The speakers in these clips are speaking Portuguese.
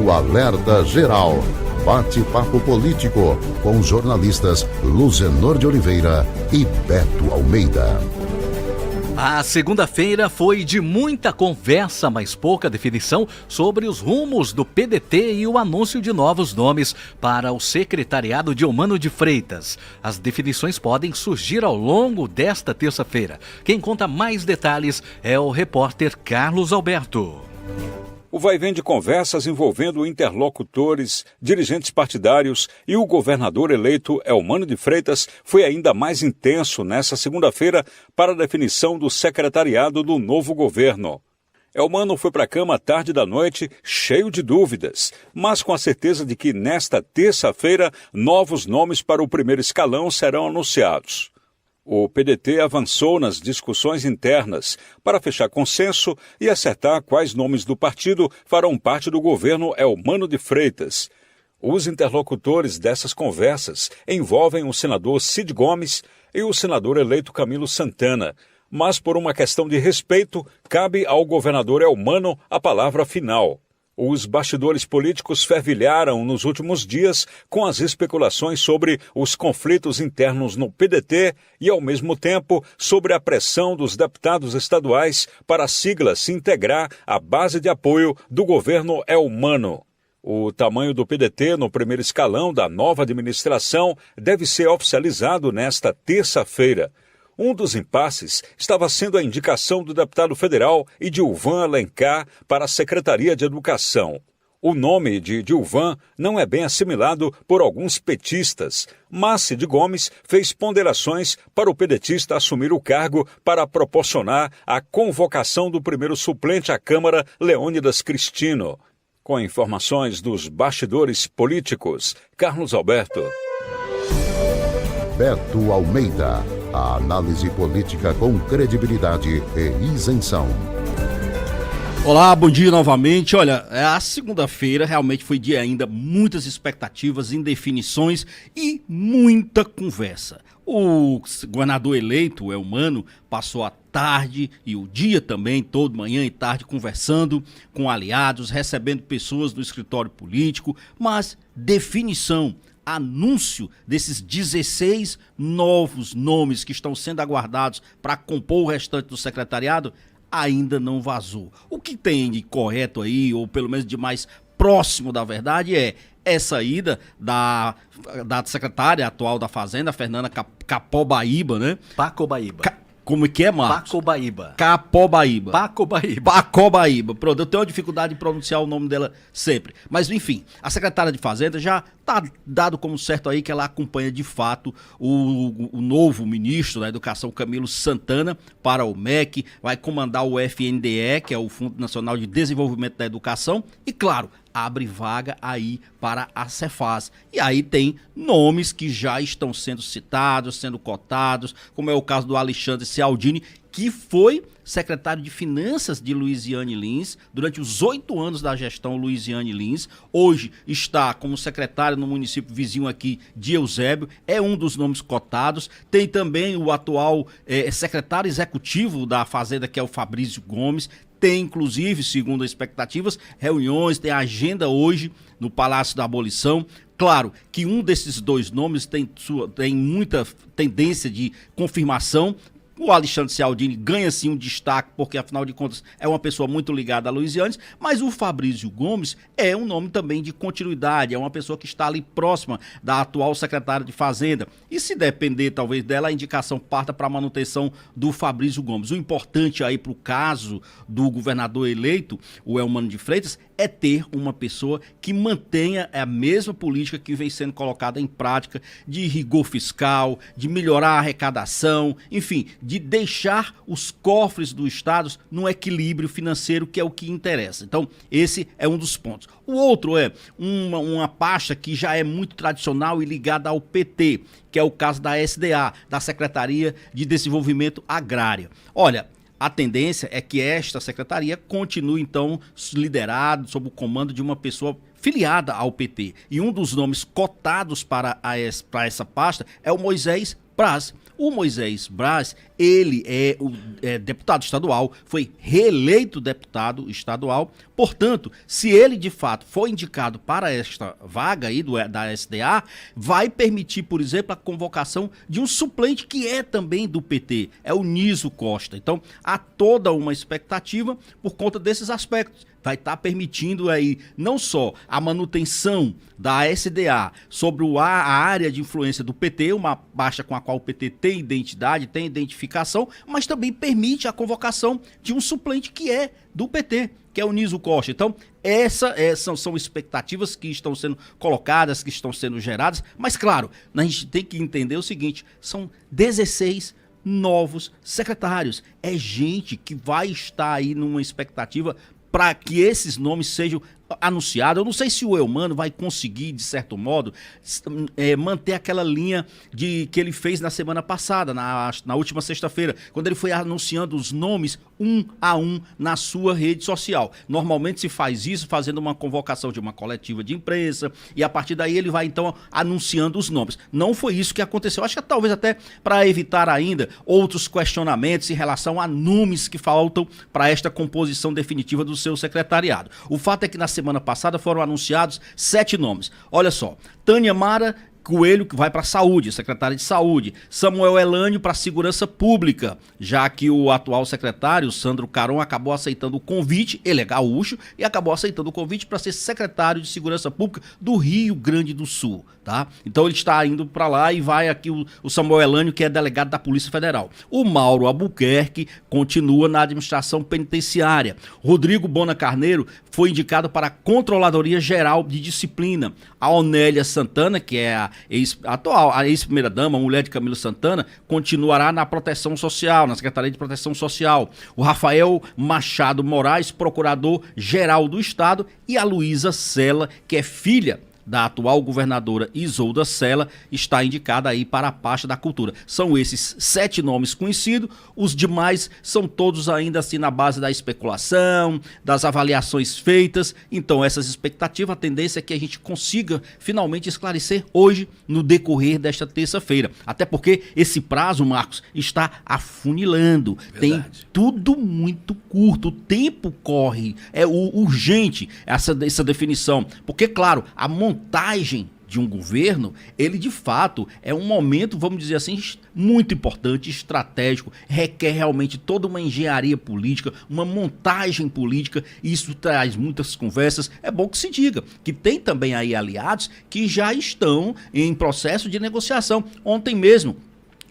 o Alerta Geral. Bate-papo político com jornalistas Luzenor de Oliveira e Beto Almeida. A segunda-feira foi de muita conversa, mas pouca definição sobre os rumos do PDT e o anúncio de novos nomes para o secretariado de Eumano de Freitas. As definições podem surgir ao longo desta terça-feira. Quem conta mais detalhes é o repórter Carlos Alberto. O vai-vem de conversas envolvendo interlocutores, dirigentes partidários e o governador eleito Eumano de Freitas foi ainda mais intenso nesta segunda-feira para a definição do secretariado do novo governo. Eumano foi para a cama à tarde da noite, cheio de dúvidas, mas com a certeza de que nesta terça-feira novos nomes para o primeiro escalão serão anunciados. O PDT avançou nas discussões internas para fechar consenso e acertar quais nomes do partido farão parte do governo Eumano de Freitas. Os interlocutores dessas conversas envolvem o senador Cid Gomes e o senador eleito Camilo Santana, mas por uma questão de respeito, cabe ao governador Eumano a palavra final. Os bastidores políticos fervilharam nos últimos dias com as especulações sobre os conflitos internos no PDT e, ao mesmo tempo, sobre a pressão dos deputados estaduais para a sigla se integrar à base de apoio do governo Eumano. O tamanho do PDT no primeiro escalão da nova administração deve ser oficializado nesta terça-feira. Um dos impasses estava sendo a indicação do deputado federal Edilvan Alencar para a Secretaria de Educação. O nome de Edilvan não é bem assimilado por alguns petistas, mas Cid Gomes fez ponderações para o pedetista assumir o cargo para proporcionar a convocação do primeiro suplente à Câmara, Leônidas Cristino. Com informações dos bastidores políticos, Carlos Alberto. Beto Almeida. A análise política com credibilidade e isenção. Olá, bom dia novamente. Olha, a segunda-feira realmente foi dia ainda, muitas expectativas, indefinições e muita conversa. O governador eleito, o Eumano, passou a tarde e o dia também, todo manhã e tarde, conversando com aliados, recebendo pessoas do escritório político, mas definição, anúncio desses 16 novos nomes que estão sendo aguardados para compor o restante do secretariado ainda não vazou. O que tem de correto aí, ou pelo menos de mais próximo da verdade, é essa ida da secretária atual da Fazenda, Fernanda Capobaíba, né? Pacobaíba. Como que é, Marcos? Pacobaíba. Capobaíba. Pacobaíba. Pacobaíba. Pronto, eu tenho uma dificuldade de pronunciar o nome dela sempre. Mas, enfim, a secretária de Fazenda já está dado como certo aí que ela acompanha de fato o novo ministro da Educação, Camilo Santana, para o MEC, vai comandar o FNDE, que é o Fundo Nacional de Desenvolvimento da Educação, e, claro, abre vaga aí para a Cefaz. E aí tem nomes que já estão sendo citados, sendo cotados, como é o caso do Alexandre Cialdini, que foi secretário de Finanças de Luiziane Lins durante os 8 anos da gestão Luiziane Lins. Hoje está como secretário no município vizinho aqui de Eusébio, é um dos nomes cotados. Tem também o atual secretário executivo da Fazenda, que é o Fabrício Gomes. Tem, inclusive, segundo as expectativas, reuniões, tem agenda hoje no Palácio da Abolição. Claro que um desses dois nomes tem muita tendência de confirmação. O Alexandre Cialdini ganha sim um destaque, porque afinal de contas é uma pessoa muito ligada a Luiziane, mas o Fabrício Gomes é um nome também de continuidade, é uma pessoa que está ali próxima da atual secretária de Fazenda. E se depender talvez dela, a indicação parta para a manutenção do Fabrício Gomes. O importante aí para o caso do governador eleito, o Eumano de Freitas, é ter uma pessoa que mantenha a mesma política que vem sendo colocada em prática de rigor fiscal, de melhorar a arrecadação, enfim, de deixar os cofres do Estado num equilíbrio financeiro, que é o que interessa. Então, esse é um dos pontos. O outro é uma pasta que já é muito tradicional e ligada ao PT, que é o caso da SDA, da Secretaria de Desenvolvimento Agrário. Olha, a tendência é que esta secretaria continue, então, liderada sob o comando de uma pessoa filiada ao PT. E um dos nomes cotados para essa pasta é o Moisés Braz. O Moisés Braz, ele é deputado estadual, foi reeleito deputado estadual, portanto, se ele de fato for indicado para esta vaga aí da SDA, vai permitir, por exemplo, a convocação de um suplente que é também do PT, é o Niso Costa. Então, há toda uma expectativa por conta desses aspectos. Vai estar permitindo aí não só a manutenção da SDA sobre a área de influência do PT, uma pasta com a qual o PT tem identidade, tem identificação, mas também permite a convocação de um suplente que é do PT, que é o Niso Costa. Então, são expectativas que estão sendo colocadas, que estão sendo geradas, mas claro, a gente tem que entender o seguinte, são 16 novos secretários. É gente que vai estar aí numa expectativa para que esses nomes sejam anunciados. Eu não sei se o Eumano vai conseguir, de certo modo, manter aquela linha que ele fez na semana passada, na última sexta-feira, quando ele foi anunciando os nomes um a um na sua rede social. Normalmente se faz isso fazendo uma convocação de uma coletiva de imprensa e a partir daí ele vai então anunciando os nomes. Não foi isso que aconteceu. Acho que talvez até para evitar ainda outros questionamentos em relação a nomes que faltam para esta composição definitiva do seu secretariado. O fato é que na semana passada foram anunciados 7 nomes. Olha só, Tânia Mara Coelho, que vai para a Saúde, secretária de Saúde. Samuel Elânio para a Segurança Pública, já que o atual secretário, Sandro Caron, acabou aceitando o convite, ele é gaúcho, e acabou aceitando o convite para ser secretário de Segurança Pública do Rio Grande do Sul, tá? Então ele está indo para lá e vai aqui o Samuel Elânio, que é delegado da Polícia Federal. O Mauro Albuquerque continua na administração penitenciária. Rodrigo Bona Carneiro foi indicado para a Controladoria Geral de Disciplina. A Onélia Santana, que é a ex-primeira-dama, mulher de Camilo Santana, continuará na Proteção Social, na Secretaria de Proteção Social. O Rafael Machado Moraes, procurador-geral do Estado, e a Luísa Sela, que é filha da atual governadora Isolda Sela, está indicada aí para a pasta da cultura. São esses 7 nomes conhecidos, os demais são todos ainda assim na base da especulação, das avaliações feitas. Então essas expectativas, a tendência é que a gente consiga finalmente esclarecer hoje no decorrer desta terça-feira. Até porque esse prazo, Marcos, está afunilando. Verdade. Tem tudo muito curto, o tempo corre, é urgente essa definição. Porque, claro, a montagem de um governo, ele de fato é um momento, vamos dizer assim, muito importante, estratégico, requer realmente toda uma engenharia política, uma montagem política, e isso traz muitas conversas. É bom que se diga que tem também aí aliados que já estão em processo de negociação. Ontem mesmo,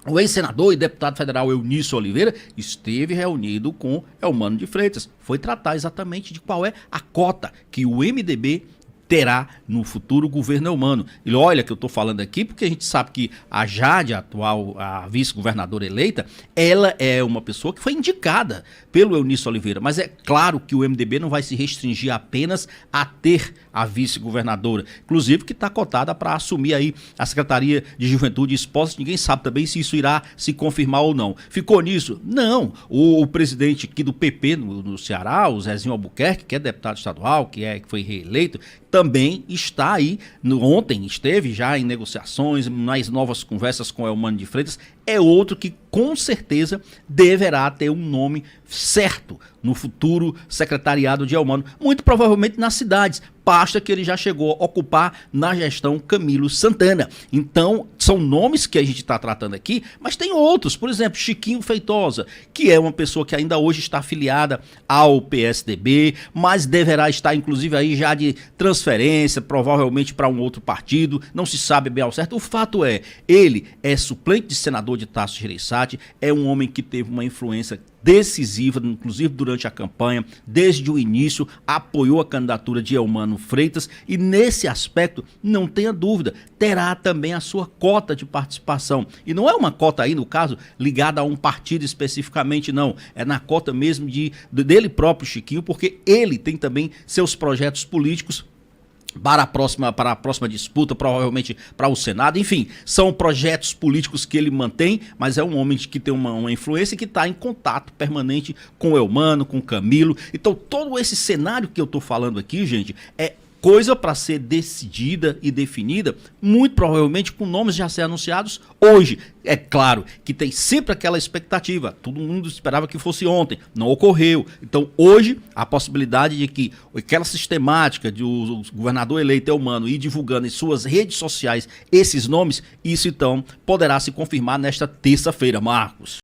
o ex-senador e deputado federal Eunício Oliveira esteve reunido com Eumano de Freitas. Foi tratar exatamente de qual é a cota que o MDB terá no futuro governo Eumano. E olha que eu estou falando aqui porque a gente sabe que a Jade, a vice-governadora eleita, ela é uma pessoa que foi indicada pelo Eunício Oliveira, mas é claro que o MDB não vai se restringir apenas a ter a vice-governadora, inclusive que está cotada para assumir aí a Secretaria de Juventude e Esportes. Ninguém sabe também se isso irá se confirmar ou não. Ficou nisso? Não. O presidente aqui do PP no Ceará, o Zezinho Albuquerque, que é deputado estadual, que foi reeleito, também está aí, ontem esteve já em negociações, nas novas conversas com Eumano de Freitas. É outro que com certeza deverá ter um nome certo no futuro secretariado de Eumano, muito provavelmente nas cidades, pasta que ele já chegou a ocupar na gestão Camilo Santana. Então, são nomes que a gente está tratando aqui, mas tem outros, por exemplo, Chiquinho Feitosa, que é uma pessoa que ainda hoje está afiliada ao PSDB, mas deverá estar inclusive aí já de transferência, provavelmente para um outro partido, não se sabe bem ao certo. O fato é, ele é suplente de senador de Tasso Gereissati, é um homem que teve uma influência decisiva, inclusive durante a campanha, desde o início, apoiou a candidatura de Eumano Freitas e nesse aspecto, não tenha dúvida, terá também a sua cota de participação. E não é uma cota aí, no caso, ligada a um partido especificamente, não. É na cota mesmo dele próprio, Chiquinho, porque ele tem também seus projetos políticos para a próxima disputa, provavelmente para o Senado. Enfim, são projetos políticos que ele mantém, mas é um homem que tem uma influência e que está em contato permanente com o Eumano, com o Camilo. Então, todo esse cenário que eu estou falando aqui, gente, é coisa para ser decidida e definida, muito provavelmente com nomes já a ser anunciados hoje. É claro que tem sempre aquela expectativa, todo mundo esperava que fosse ontem, não ocorreu. Então hoje a possibilidade de que aquela sistemática de o governador eleito Eumano ir divulgando em suas redes sociais esses nomes, isso então poderá se confirmar nesta terça-feira, Marcos.